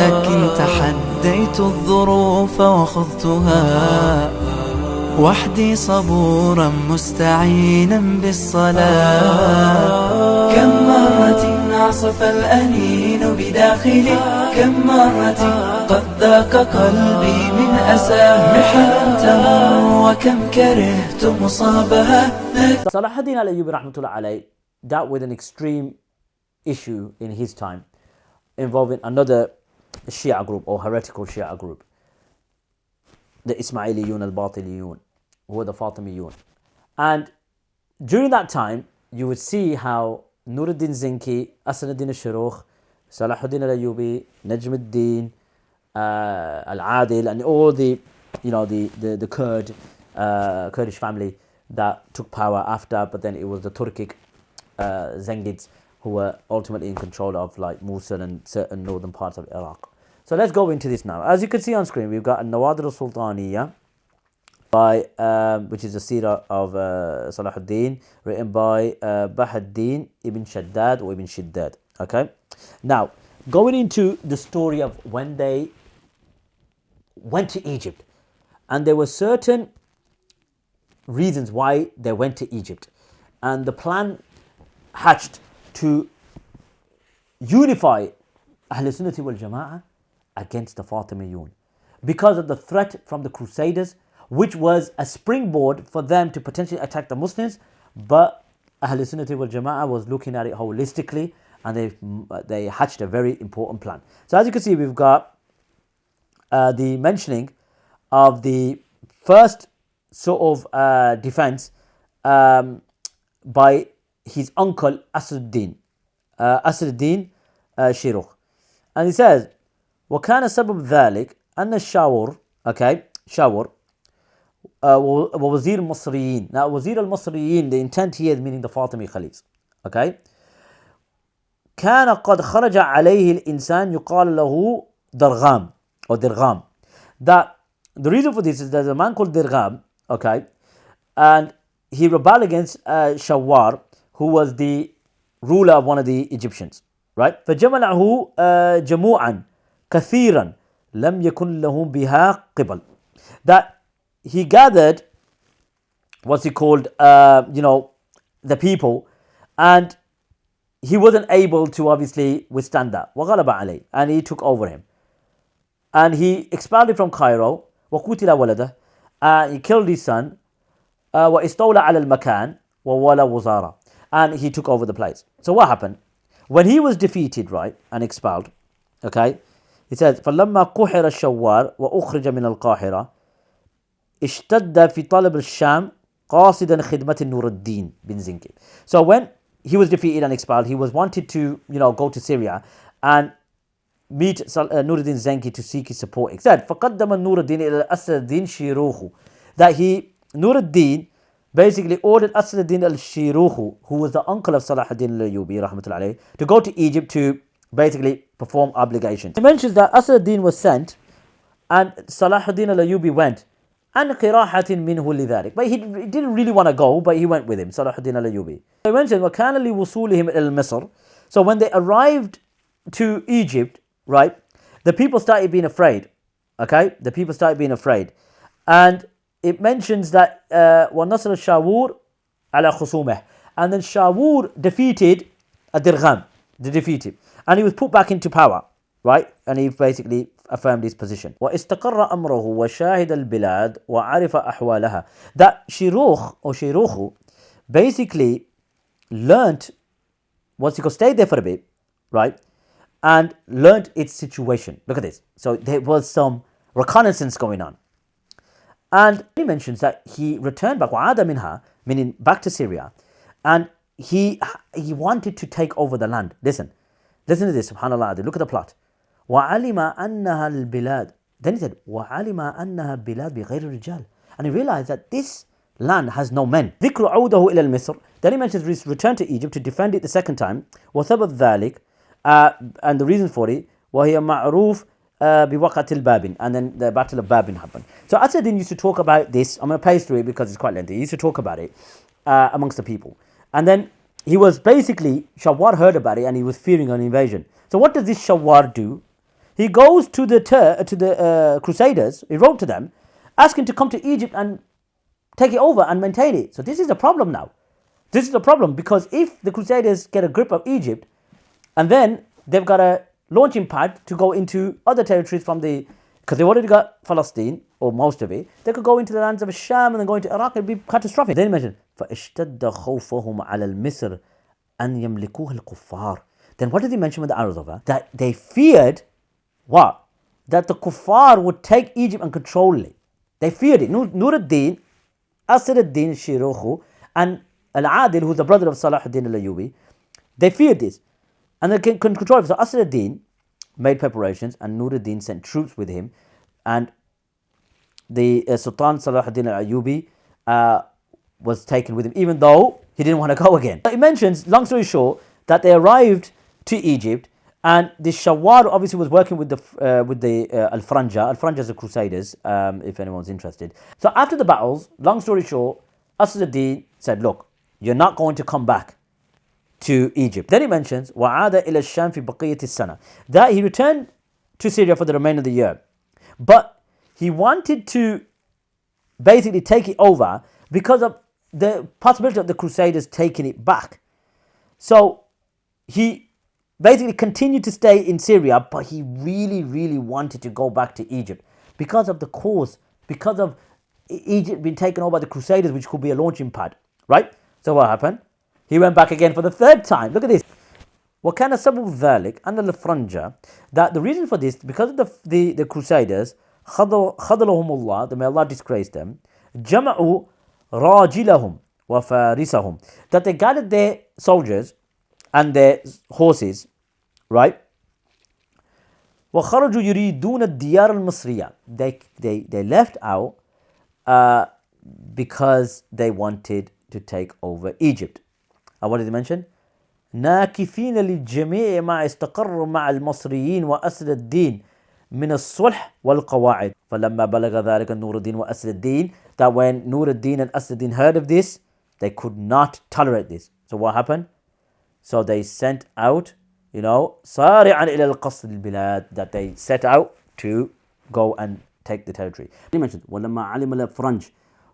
لكن تحديت الظروف وخضتها وحدي صبورا مستعينا بالصلاة. كم مرة عصف الأنين بداخلي، كم مرة قد ذاق قلبي من أساه محن تمر، وكم كرهت مصابها. Salahuddin al-Ayyubi rahmatullah alayh dealt with an extreme issue in his time involving another Shia group or heretical Shia group, the Ismailiyun al-Batiliyun, who were the Fatimiyun. And during that time, you would see how Nuruddin Zinki, Asad-ud-Din al-Shirkuh, Salahuddin al-Ayyubi, Najmuddin, Al-Adil, and all the, the Kurdish family that took power after, but then it was the Turkic Zengids who were ultimately in control of like Mosul and certain northern parts of Iraq. So let's go into this now. As you can see on screen, we've got Nawadir al-Sultaniyya by which is the seerah of Salahuddin, written by Bahaddin ibn Shaddad or ibn Shiddad. Okay, now going into the story of when they went to Egypt, and there were certain reasons why they went to Egypt, and the plan hatched to unify Ahl Sunnati wal Jama'ah against the Fatimiyun because of the threat from the Crusaders, which was a springboard for them to potentially attack the Muslims. But Ahl Sunnati wal Jama'ah was looking at it holistically, and they hatched a very important plan. So as you can see, we've got the mentioning of the first sort of defense by his uncle Asad-ud-Din Shirkuh. And he says, وكان سبب ذلك أن الشاور ووزير المصريين. Now وزير المصريين, the intent here is meaning the Fatimi Caliphs. Okay, كان قد خرج عليه الإنسان يقال له درغام or درغام. That the reason for this is there's a man called Dirgham, okay, and he rebelled against Shawar, who was the ruler of one of the Egyptians, right? فجمله جموعا كثيرا لم يكن لهم بها قبل. That he gathered, what's he called, the people, and he wasn't able to obviously withstand that. وغلب عليه, and he took over him, and he expelled him from Cairo. وقتل ولده, he killed his son. وإستولى على المكان وولى وزارة, and he took over the place. So what happened? When he was defeated, right, and expelled, okay, he says فلما قهر الشوار وأخرج من القاهرة اشتد في طلب الشام قاصدا خدمة نور الدين بن زنكي. So when he was defeated and expelled, he was wanted to, go to Syria and meet Nuruddin Zenki to seek his support. He said فقدم نور الدين إلى أسد شيروخ, that Nuruddin basically ordered Asad-ud-Din al-Shirkuh, who was the uncle of Salahuddin al-Ayyubi rahmatullah alayh, to go to Egypt to basically perform obligations. He mentions that Asad-ud-Din was sent and Salahuddin al-Ayyubi went, and قراحة منه لذلك, but he didn't really want to go, but he went with him, Salahuddin al-Ayyubi. He mentioned وكان لوصولهم إلى مصر. So when they arrived to Egypt, right, the people started being afraid. Okay, the people started being afraid, and it mentions that وَنَصْرَ الشَّاوُورِ عَلَى خُصُومِهِ, and then Shawur defeated Dirgham, they defeated, and he was put back into power, right, and he basically affirmed his position. وَإِسْتَقَرَّ أَمْرَهُ وَشَاهِدَ الْبِلَادِ وَعَرِفَ أَحْوَالَهَا. That Shirkuh basically learnt, stayed there for a bit, right, and learnt its situation. Look at this. So there was some reconnaissance going on. And he mentions that he returned back, وَعَادَ مِنْهَا, meaning back to Syria, and he wanted to take over the land. Listen to this, subhanAllah, look at the plot. وَعَلِمَ أَنَّهَا الْبِلَادِ. Then he said, وَعَلِمَ أَنَّهَا بِلَادِ بِغَيْرِ الرِّجَالِ. And he realized that this land has no men. ذِكْرُ عَوْدَهُ إِلَى الْمِصْرِ. Then he mentions his return to Egypt to defend it the second time. وَثَبَتْ ذَلِكَ, and the reason for it, وَهِيَ مَعْرُوفٌ بِوَقَةِ الْبَابِنِ, and then the Battle of Babin happened. So Asad-ud-Din used to talk about this. I'm going to pace through it because it's quite lengthy. He used to talk about it amongst the people. And then he was basically, Shawar heard about it and he was fearing an invasion. So what does this Shawar do? he goes to the Crusaders, he wrote to them, asking to come to Egypt and take it over and maintain it. So this is a problem now. This is a problem because if the Crusaders get a grip of Egypt, and then they've got a launching pad to go into other territories because they've already got Palestine, or most of it, they could go into the lands of Sham and then go into Iraq. It'd be catastrophic. Then imagine, فَاشْتَدَّ خَوْفَهُمْ عَلَى الْمِصْرِ أَنْ يَمْلِكُوهَا الْكُفَّارِ. Then what did he mention with the arrows over? That they feared what? That the kuffar would take Egypt and control it. They feared it. Nuruddin, Asad-ad-Din Shirkuh, and Al-Adil, who's the brother of Salahuddin al-Ayyubi, they feared this. And they couldn't control it. So Asad-ad-Din made preparations, and Nuruddin sent troops with him, and the Sultan Salahuddin al-Ayyubi was taken with him, even though he didn't want to go again. It mentions, long story short, that they arrived to Egypt, and the Shawwar obviously was working with the Al-Franja. Al-Franja is the Crusaders, if anyone's interested. So after the battles, long story short, Asad-ad-Din said, look, you're not going to come back to Egypt. Then he mentions وَعَادَ إِلَى الشَّامِ فِي بَقِيَّةِ السَّنَةِ, that he returned to Syria for the remainder of the year. But he wanted to basically take it over because of the possibility of the Crusaders taking it back. So he basically continued to stay in Syria, but he really, really wanted to go back to Egypt because of the cause, because of Egypt being taken over by the Crusaders, which could be a launching pad, right? So what happened? He went back again for the third time. Look at this. وَكَانَ سَبَبُ ذَلِكَ أَنَّ الْفْرَنْجَ, that the reason for this, because of the Crusaders, خَذَلَهُمُ اللَّهِ, may Allah disgrace them, جَمَعُوا رَاجِلَهُمْ وَفَارِسَهُمْ, that they gathered their soldiers and their horses, right? وَخَرَجُوا يُرِيدُونَ الدِّيَارَ الْمَصْرِيَةِ, they left out because they wanted to take over Egypt. And what did he mention? ناكفين للجميع ما استقر مع المصريين وأسد الدين من الصلح والقواعد. فلما بلغ ذلك نور الدين وأسد الدين, that when Nuruddin and Asad-ad-Din heard of this, they could not tolerate this. So what happened? So they sent out, صارعا إلى القصد البلاد, that they set out to go and take the territory. He mentioned ولما علم الفرنج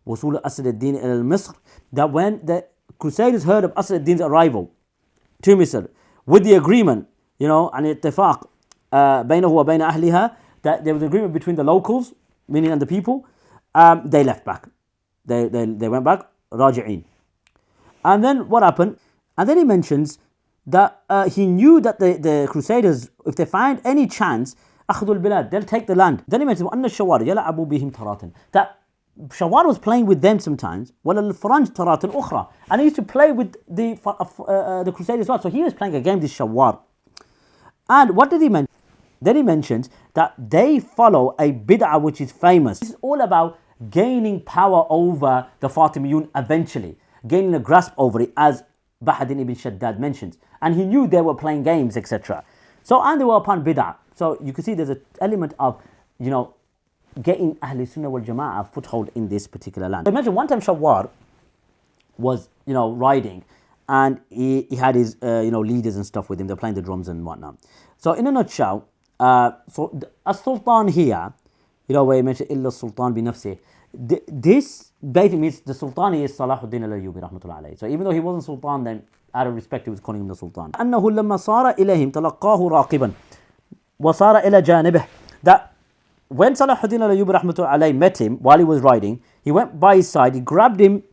وصول أسد-ad-Din إلى مصر, that when the Crusaders heard of Asad-ad-Din's arrival to Misr with the agreement, عن اتفاق بينه وبين أهلها, that there was an agreement between the locals, meaning and the people, they left back. They went back, راجعين. And then what happened? And then he mentions that he knew that the Crusaders, if they find any chance, أخذوا البلاد, they'll take the land. Then he mentions وأن الشوار يلعبوا بهم ترات, that Shawar was playing with them sometimes, وَلَلْفَرَنْجِ تَرَاتٍ أُخْرَى, and he used to play with the Crusaders as well. So he was playing a game, this Shawar. And what did he mention? Then he mentions that they follow a bid'ah which is famous. This is all about gaining power over the Fatimiyun eventually, gaining a grasp over it, as Bahadin ibn Shaddad mentions. And he knew they were playing games, etc. So, and they were upon bid'ah. So you can see there's an element of, getting Ahl Sunnah wal Jama'ah a foothold in this particular land. Imagine one time Shawwar was, riding, and he had his, leaders and stuff with him. They're playing the drums and whatnot. So in a nutshell, so a sultan here, where he mentioned إِلَّا السُّلْطَانِ بِنَفْسِهِ, this basically means the sultan is Salahuddin al-Ayyubi rahmatullah alayhi. So even though he wasn't sultan, then out of respect he was calling him the sultan. أَنَّهُ لَمَّا صَارَ إِلَيْهِمْ تَلَقَّاهُ رَاقِبًا وَصَارَ إِلَى جَانِبِهِ, that when Salahuddin al-Ayyubi rahmatullah alayhi met him while he was riding, he went by his side, he grabbed him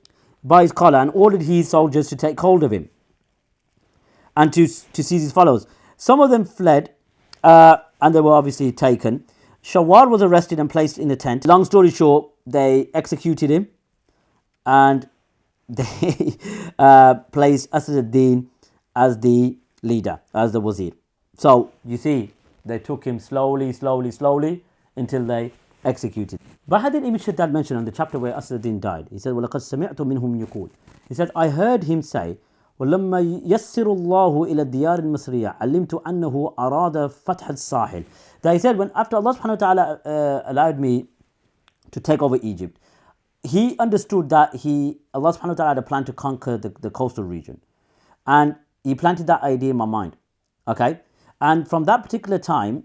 by his collar and ordered his soldiers to take hold of him and to seize his followers. Some of them fled, and they were obviously taken. Shawwar was arrested and placed in a tent. Long story short, they executed him, and they placed Asad-ad-Din as the leader, as the wazir. So you see, they took him slowly until they executed. Bahadin ibn Shaddad mentioned on the chapter where Asad-ad-Din died, he said, وَلَقَدْ سَمِعْتُ مِنْهُمْ يَقُولُ, he said, I heard him say, وَلَمَّا يَسِّرُ اللَّهُ إِلَى الدِّيَارِ الْمَصْرِيَّةِ عَلِمْتُ أَنَّهُ أَرَادَ فَتْحَ السَّاحِلِ, that he said, when after Allah subhanahu wa ta'ala allowed me to take over Egypt, he understood that Allah subhanahu wa ta'ala had a plan to conquer the coastal region, and he planted that idea in my mind. Okay, and from that particular time,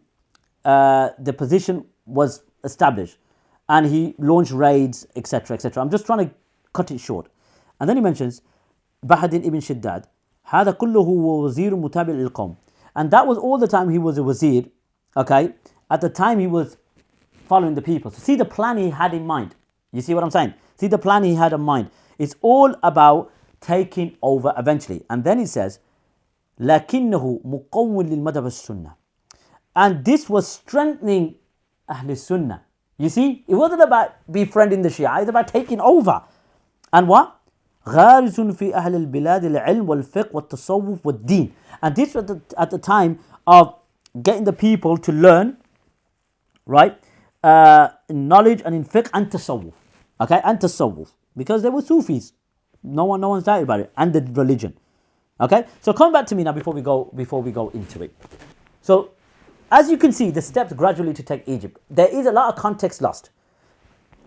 the position was established and he launched raids, etc., etc. I'm just trying to cut it short. And then he mentions Bahadin ibn Shiddad, هذا كله هو وزير متابع للقوم. And that was all the time he was a wazir, okay? At the time he was following the people. So see the plan he had in mind. You see what I'm saying? See the plan he had in mind. It's all about taking over eventually. And then he says, لكنه مقوٍ للمذهب السنة. And this was strengthening Ahl Sunnah. You see, it wasn't about befriending the Shia, it's about taking over. And what? غارس في أهل البلاد العلم والفقه والتصوف والدين. And this was at the time of getting the people to learn, right, in knowledge and in fiqh and tasawwuf. Okay, and tasawwuf. Because they were Sufis. No one's doubted about it. And the religion. Okay, so come back to me now before we go into it. So, as you can see, the steps gradually to take Egypt. There is a lot of context lost.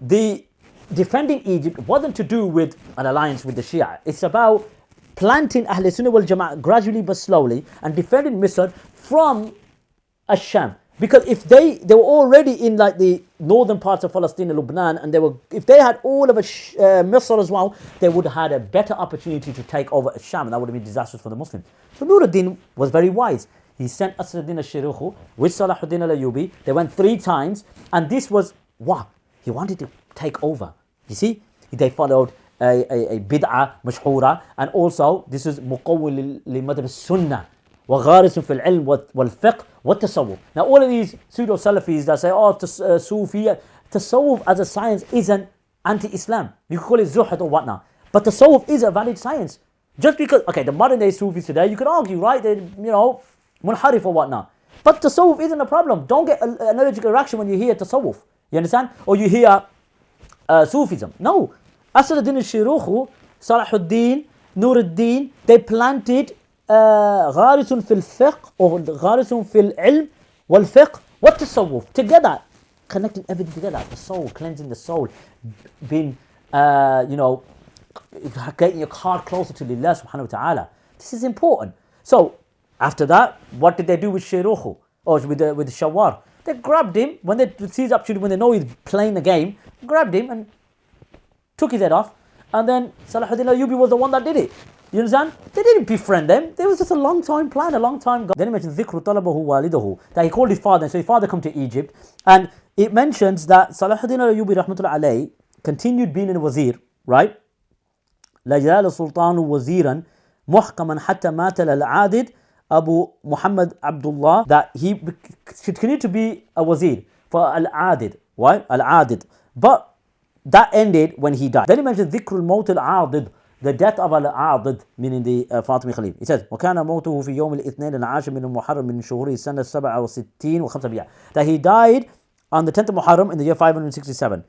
The defending Egypt wasn't to do with an alliance with the Shia. It's about planting Ahl Sunnah wal Jama'ah gradually but slowly and defending Misr from Ash-Sham. Because if they were already in like the northern parts of Palestine and Lebanon, and if they had all of Misr as well, they would have had a better opportunity to take over Ash-Sham, and that would have been disastrous for the Muslims. So Nuruddin was very wise. He sent Salahuddin and Shirkuh with Salahuddin al-Ayyubi. They went 3 times, and this was what? He wanted to take over. You see? They followed a bid'ah mashhura, and also this is muqawwil li madhab sunnah wa gharisun fil ilm wal fiqh wa tasawwuf. Now all of these pseudo Salafis that say, Sufi, tasawwuf as a science isn't anti-Islam. You could call it zuhd or whatnot. But tasawwuf is a valid science. Just because, okay, the modern day Sufis today, you could argue, right? They, munharif or whatnot. But tasawwuf isn't a problem. Don't get an allergic reaction when you hear tasawwuf. You understand? Or you hear Sufism. No. Asad-ud-Din al-Shirkuh, Salahuddin, Nuruddin, they planted غارس في الفقه or غارس في العلم والفقه والتصوف together, connecting everything together, the soul, cleansing the soul, being getting your heart closer to Allah subhanahu wa ta'ala. This is important. So after that, what did they do with Shirkuh or with the Shawar? They grabbed him when they see his opportunity, when they know he's playing the game, grabbed him and took his head off. And then Salahuddin al-Ayyubi was the one that did it. You understand? They didn't befriend them. It was just a long time plan, a long time. Then it mentions ذِكْرُ طَلَبَهُ وَالِدَهُ, that he called his father, and so his father come to Egypt. And it mentions that Salahuddin al-Ayyubi rahmatullah alayhi continued being a wazir, right? لا يزال السلطان وزيرا محكما حتى مات العادد Abu Muhammad Abdullah, that he continued to be a wazir for Al-Adid. Why? Al-Adid. But that ended when he died. Then he mentions ذِكْرُ الْمَوْتِ الْعَاضِدِ, the death of Al-Adid, meaning the Fatimid Khalif. He says, وَكَانَ مَوْتُهُ فِي يَوْمِ الْإِثْنَيْنِ الْعَاشِرِ مِنْ الْمُحَرَّمِ مِنْ شُهُورِ سَنَةِ 67 و500. That he died on the 10th of Muharram in the year 567.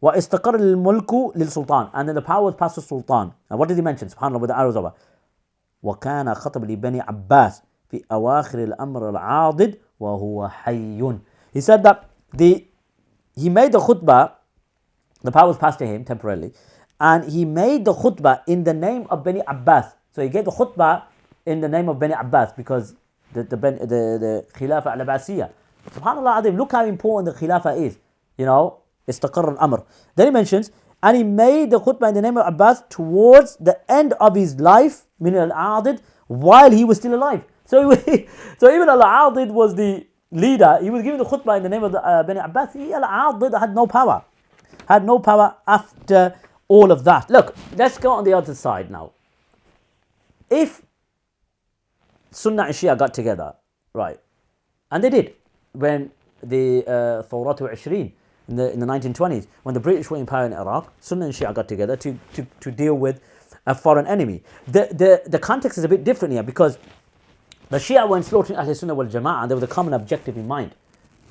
وَإِسْتَقَرَّ الْمُلْكُ لِلْسُلْطَانِ, and then the power was passed to Sultan. And what did he mention? SubhanAllah, with the arrows over. وَكَانَ خَطَبْ لِبَنِي عَبَّاسِ في أواخر الأمر العاضد وهو حي. He said that he made the khutbah, the power was passed to him temporarily, and he made the khutbah in the name of Bani Abbas. So he gave the khutbah in the name of Bani Abbas because the Khilafah al-Abbasiyah. SubhanAllah Azim, look how important the Khilafah is. استقر الأمر. Then he mentions, and he made the khutbah in the name of Abbas towards the end of his life, min al-Adid, while he was still alive. So even Al-Adid was the leader. He was giving the khutbah in the name of Bani Abbas. Al-Adid had no power. Had no power after all of that. Look, let's go on the other side now. If Sunnah and Shia got together, right, and they did, when the Thawratu Ishreen in the 1920s, when the British were in power in Iraq, Sunnah and Shia got together to deal with a foreign enemy. The context is a bit different here because the Shia were slaughtering Ahl Sunnah wal Jama'ah, and there was a common objective in mind,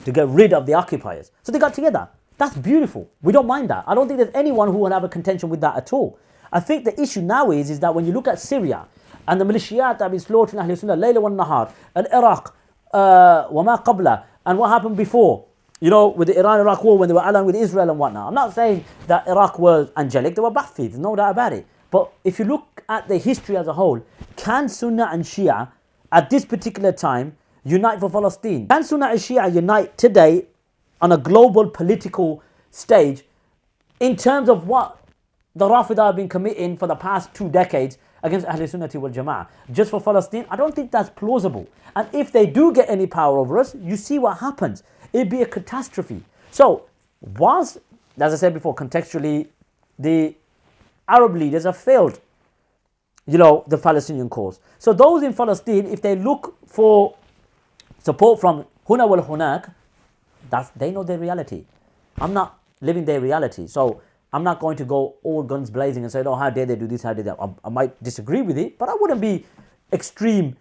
to get rid of the occupiers. So they got together. That's beautiful. We don't mind that. I don't think there's anyone who will have a contention with that at all. I think the issue now is that when you look at Syria and the militias that have been slaughtering Ahl Sunnah layla wa nahar, and Iraq, wa ma qabla, and what happened before, with the Iran-Iraq war when they were allied with Israel and whatnot. I'm not saying that Iraq was angelic, they were Ba'athids, no doubt about it. But if you look at the history as a whole, can Sunnah and Shia at this particular time unite for Palestine? Can Sunni and Shia unite today on a global political stage in terms of what the Rafidah have been committing for the past 2 decades against Ahl Sunnati wal Jama'ah? Just for Palestine? I don't think that's plausible. And if they do get any power over us, you see what happens. It'd be a catastrophe. So, whilst, as I said before, contextually, the Arab leaders have failed, the Palestinian cause. So those in Palestine, if they look for support from Huna wal Hunak, they know their reality. I'm not living their reality. So I'm not going to go all guns blazing and say, oh, how dare they do this, how dare they? I might disagree with it, but I wouldn't be extreme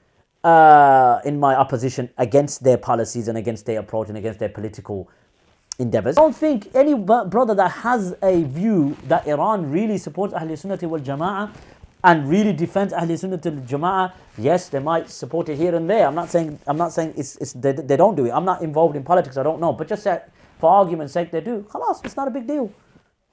in my opposition against their policies and against their approach and against their political endeavors. I don't think any brother that has a view that Iran really supports Ahl Sunnati wal Jama'ah and really defends Ahl Sunnati wal Jama'ah, yes, they might support it here and there. I'm not saying it's they don't do it. I'm not involved in politics, I don't know. But just for argument's sake, they do. Khalas, it's not a big deal.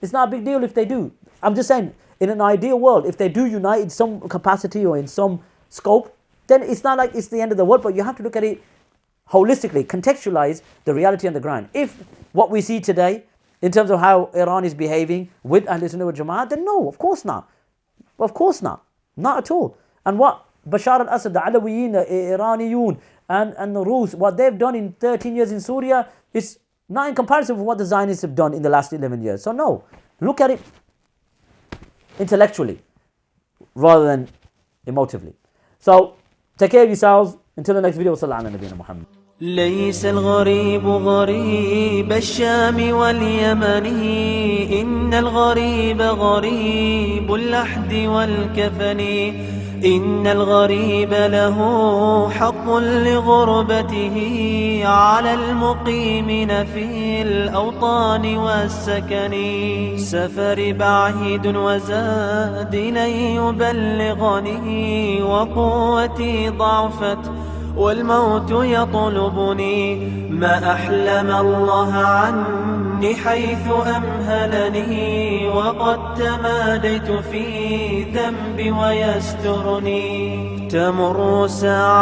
It's not a big deal if they do. I'm just saying, in an ideal world, if they do unite in some capacity or in some scope, then it's not like it's the end of the world, but you have to look at it holistically, contextualize the reality on the ground. If what we see today, in terms of how Iran is behaving with Ahl Sunnah wal Jama'ah, then no, of course not. Of course not. Not at all. And what Bashar al-Assad, the Alawiyin, the Iraniyun, and the Rus, what they've done in 13 years in Syria is not in comparison with what the Zionists have done in the last 11 years. So no, look at it intellectually rather than emotively. So, take care of yourselves. Until the next video, sallallahu ala nabiyyina Muhammad. ليس الغريب غريب الشام واليمن إن الغريب غريب اللحد والكفن إن الغريب له حق لغربته على المقيمين في الأوطان والسكن سفر بعيد وزاد لن يبلغني وقوتي ضعفت والموت يطلبني ما أحلم الله عني حيث أمهلني وقد تماديت في ذنبي ويسترني تمر ساعة